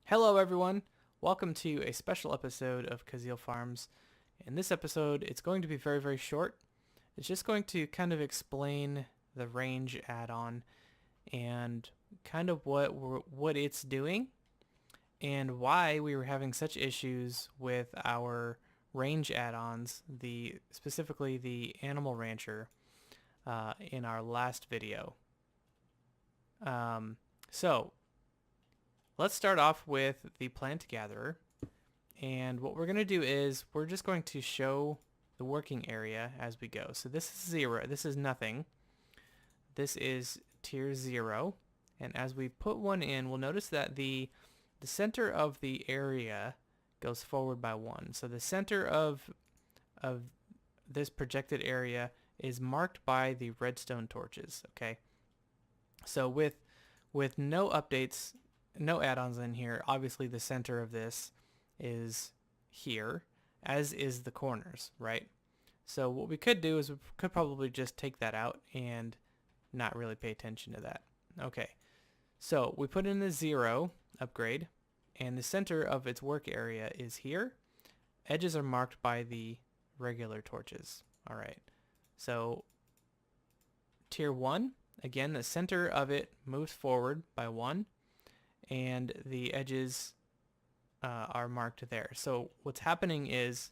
Hello everyone, welcome to a special episode of Kuzil Farms. In this episode, it's going to be very short. It's just going to kind of explain the range add-on and kind of what it's doing and why we were having such issues with our range add-ons, specifically the Animal Rancher, in our last video. So let's start off with the plant gatherer, and what we're going to do is we're just going to show the working area as we go. So this is 0, this is nothing, this is tier 0, and as we put one in, we'll notice that the center of the area goes forward by 1. So the center of this projected area is marked by the redstone torches. Okay, so with no updates, no add-ons in here, obviously the center of this is here, as is the corners, right? So what we could do is we could probably just take that out and not really pay attention to that. Okay, so we put in the 0 upgrade, and the center of its work area is here. Edges are marked by the regular torches. All right, so tier 1, again, the center of it moves forward by 1, and the edges are marked there. So what's happening is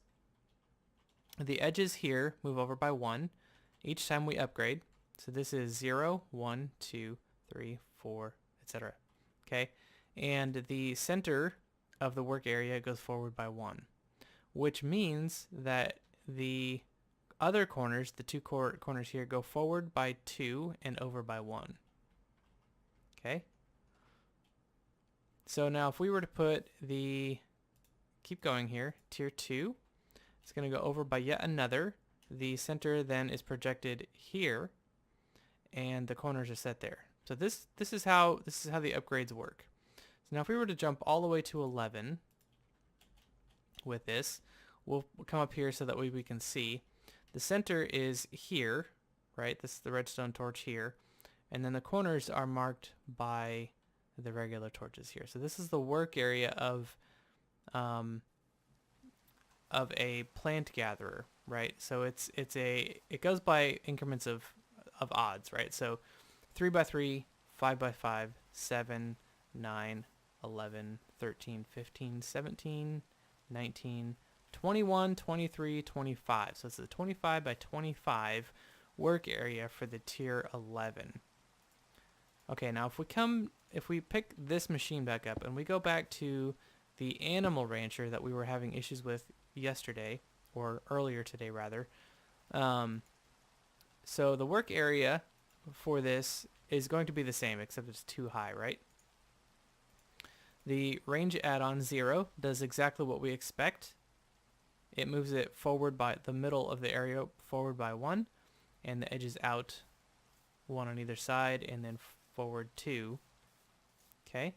the edges here move over by 1 each time we upgrade. So this is 0, 1, 2, 3, 4, etc. Okay, and the center of the work area goes forward by 1, which means that the other corners, the two corners here, go forward by 2 and over by 1. Okay, so now if we were to put keep going here, tier 2, it's going to go over by yet another. The center then is projected here, and the corners are set there. So this is how the upgrades work. So now if we were to jump all the way to 11 with this, we'll come up here so that way we can see. The center is here, right? This is the redstone torch here, and then the corners are marked by the regular torches here. So this is the work area of a plant gatherer, right? So it goes by increments of odds, right? So 3 by 3, 5 by 5, 7, 9, 11, 13, 15, 17, 19, 21, 23, 25. So it's a 25 by 25 work area for the tier 11. Okay, now if we pick this machine back up and we go back to the Animal Rancher that we were having issues with yesterday, or earlier today rather, so the work area for this is going to be the same, except it's too high, right? The range add-on 0 does exactly what we expect. It moves it forward by the middle of the area, forward by 1, and the edges out 1 on either side, and then forward 2. Okay,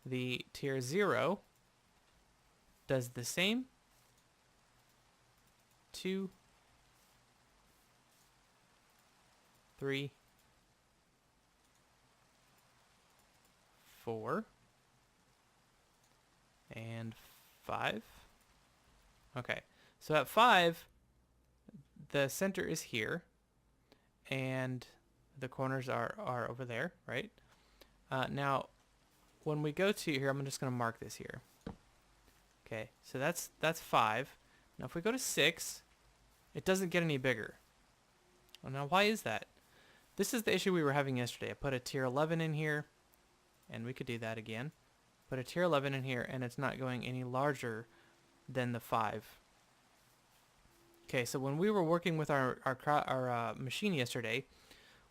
the tier 0 does the same. 2, 3, 4, and 5. Okay, so at 5, the center is here, and the corners are over there, right? Now, when we go to here, I'm just going to mark this here. Okay, so that's 5. Now, if we go to 6, it doesn't get any bigger. Well, now, why is that? This is the issue we were having yesterday. I put a tier 11 in here, and we could do that again. Put a tier 11 in here, and it's not going any larger than the 5. Okay, so when we were working with our machine yesterday,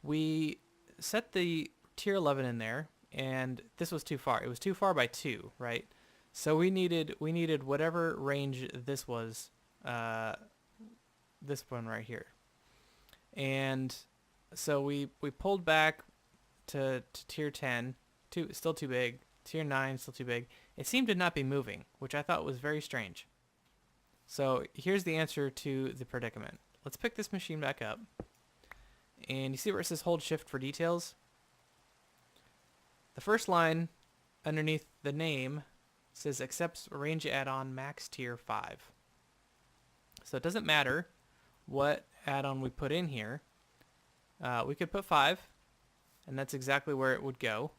we set the tier 11 in there, and this was too far. It was too far by 2, right? So we needed whatever range this was, this one right here. And so we pulled back to tier 10, still too big. Tier 9, still too big. It seemed to not be moving, which I thought was very strange. So here's the answer to the predicament. Let's pick this machine back up. And you see where it says hold shift for details? The first line underneath the name says accepts range add-on max tier 5. So it doesn't matter what add-on we put in here. We could put 5, and that's exactly where it would go,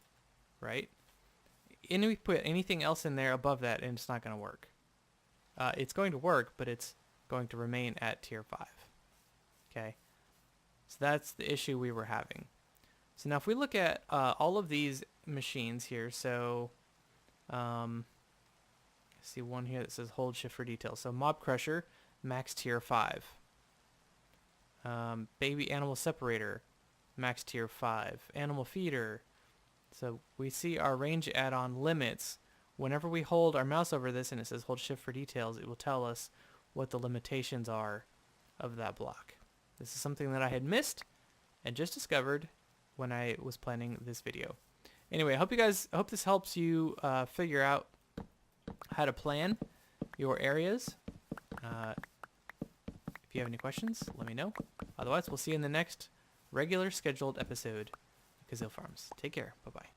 right? And we put anything else in there above that, and it's not going to work. It's going to work, but it's going to remain at tier 5. Okay, so that's the issue we were having. So now if we look at all of these machines here, so I see one here that says hold shift for details. So mob crusher, max tier 5. Baby animal separator, max tier 5. Animal feeder. So we see our range add-on limits. Whenever we hold our mouse over this and it says hold shift for details, it will tell us what the limitations are of that block. This is something that I had missed and just discovered when I was planning this video. Anyway, I hope this helps you figure out how to plan your areas. If you have any questions, let me know. Otherwise, we'll see you in the next regular scheduled episode of Kuzil Farms. Take care. Bye-bye.